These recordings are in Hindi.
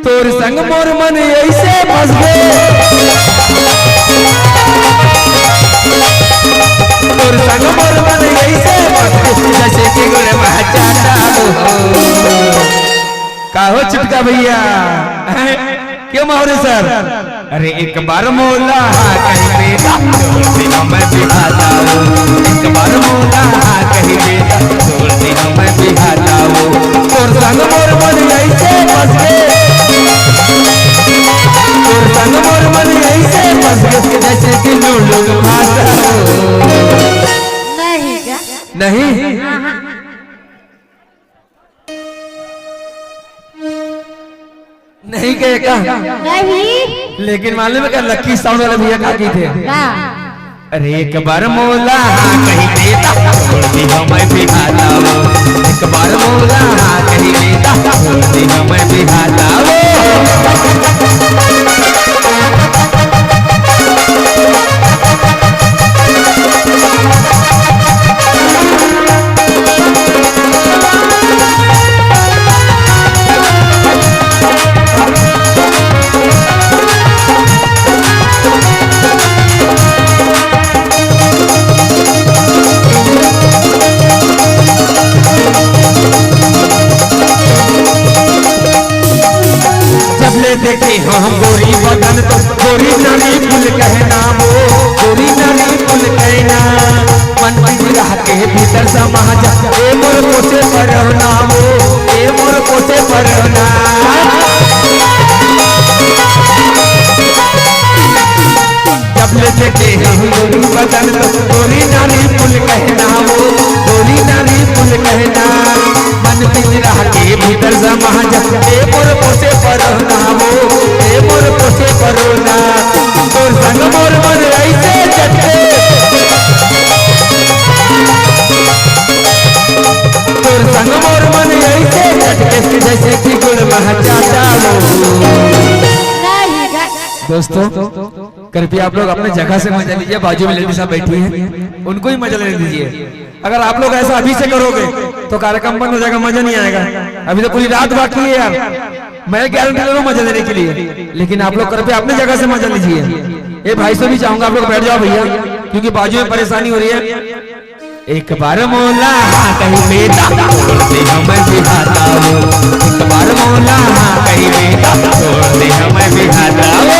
तोर संग मोर मन ऐसे फंस गए, तोर संग मोर मन ऐसे फंस गए जैसे कि गुड़ महाचाटा हो। का हो चिटका भैया, क्यों मोहरे सर? अरे एक बार मोला कहीं बेटा छोड़ देना मैं बिहाता हूँ, एक बार मोला कहीं बेटा छोड़ देना मैं बिहाता हूँ। तोर संग मोर मन ऐसे फंस गए, तोर संग मोर मन ऐसे फंस गए जैसे कि लूलू भाता हो। नहीं क्या? नहीं नहीं कहेगा नहीं, लेकिन मालूम है क्या लक्की साउंड वाले भैया का की थे? अरे एक बार मोला कहीं बेटा छोड़ दी मैं बिहाता हूँ, एक बार मोला कहीं बेटा छोड़ दी मैं बिहाता हूँ। देखे हम गोरी बदन तो गोरी नानी फूल कहना वो, गोरी नानी फूल कहना मन रह के भीतर समा जा, ए मोर कोसे परना वो, ए मोर कोसे परना। जब ले देखे हम गोरी बदन तो गोरी नानी फूल कहना वो, गोरी नानी फूल कहना मन रह के भीतर समा जा, ए मोर कोसे परना वो, ए मोर कोसे परना। तोर संग मोर मन ऐसे चटके, तोर संग मोर मन ऐसे चटके जैसे कि गुड़ महाचाटा हो। दोस्तों कृपया आप लोग अपने जगह से मजा लीजिए, बाजू में लेडी साहब बैठी हैं उनको ही मजा लेने दीजिए। अगर आप लोग ऐसा अभी से करोगे तो कार्यक्रम बंद हो जाएगा, मजा नहीं आएगा। अभी तो पूरी रात बाकी है यार, मैं गारंटी ले रहा हूँ मजा लेने के लिए, लेकिन आप लोग कृपया अपनी जगह से मजा लीजिए। ये भाई से भी चाहूंगा आप लोग बैठ जाओ भैया, क्योंकि बाजू में परेशानी हो रही है। एक बार मोला कहीं बेटा छोड़ दे मैं बिहाता हूँ, एक बार मोला कहीं बेटा छोड़ दे मैं बिहाता हूँ।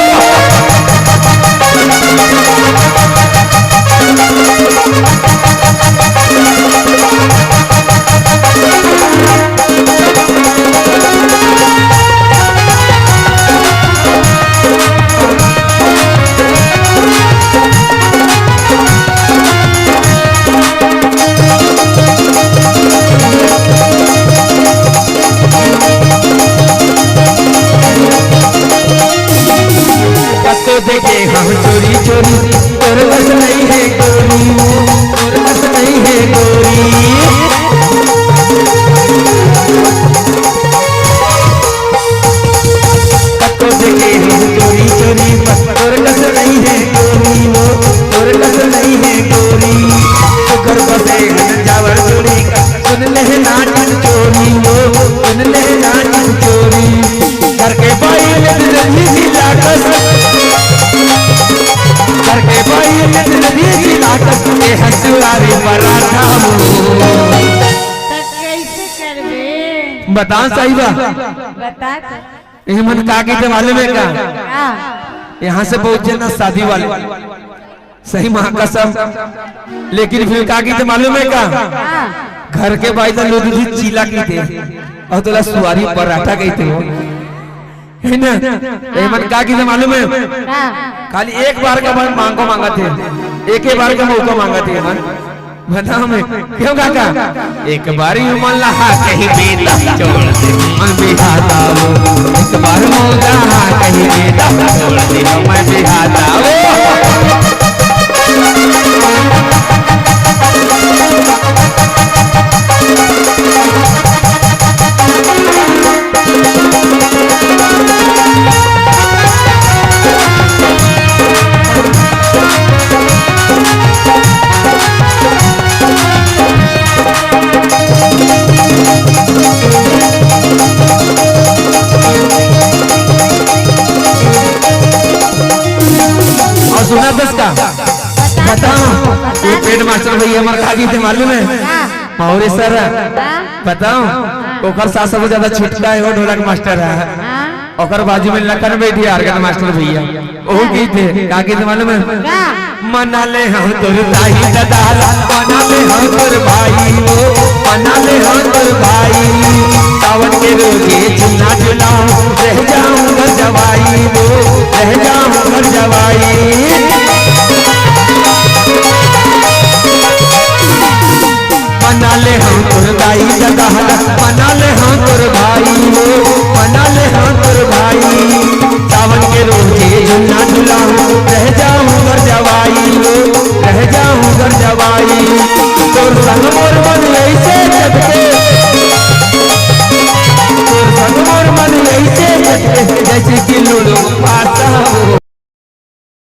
देखे हम चोरी चोरी तोर बस नहीं है गोरी, तोर बस नहीं है गोरी। कतो देखे हम चोरी चोरी तोर बस नहीं है गोरी, वो तोर बस नहीं है गोरी। तो घर बसे जावर चोरी सुन ले नाटक चोरी, वो सुन ले नाटक चोरी। करके बाई लगी सी लाटस, करके बाई लगी सी लाटस के हंसुआरी पराठा हो। कैसे करबे बता सही बा, बता ये मन का की मालूम है का? यहाँ से पहुंचे ना शादी वाले सही माँ कसम, लेकिन फिर का की मालूम है का? घर के बाई तो लोग चीला की थे और तोला सुआरी पराठा गई थे है ना। एमन का की मालूम है? खाली एक बार का मांगो मांगा थे, एक ही बार का मौका मांगा थे मन। बताओ मैं क्यों काका? एक बार ही मन लहा कहीं बेटा छोड़ दे मैं बिहाता हूँ, एक बार मौका कहीं बेटा छोड़ दे मैं बिहाता हूँ। हमारे काकी थे मालूम है हाँ और सर हाँ बताओ ओकर साथ सबसे ज्यादा छिटका है वो ढोलक मास्टर है हाँ ओकर बाजू में लखन बैठी आर्गन मास्टर भैया ओहो की थे काकी थे मालूम है हाँ मना ले हम तोर ताई दादा मना ले हम तोर भाई वो मना ले हम तोर भाई सावन के रोजे झूला झूलाऊं रह जाऊं घर जवाई वो रह जाऊं घर जवाई मना ले हम तोर दाई दादा मना ले हम तोर भाई वो मना ले हम तोर भाई सावन के रोजे झूला झूलाऊं रह जाऊं घर जवाई वो रह जाऊं घर जवाई तोर संग मोर मन ऐसे चटके तोर संग मोर मन ऐसे चटके जैसे कि लूडो पास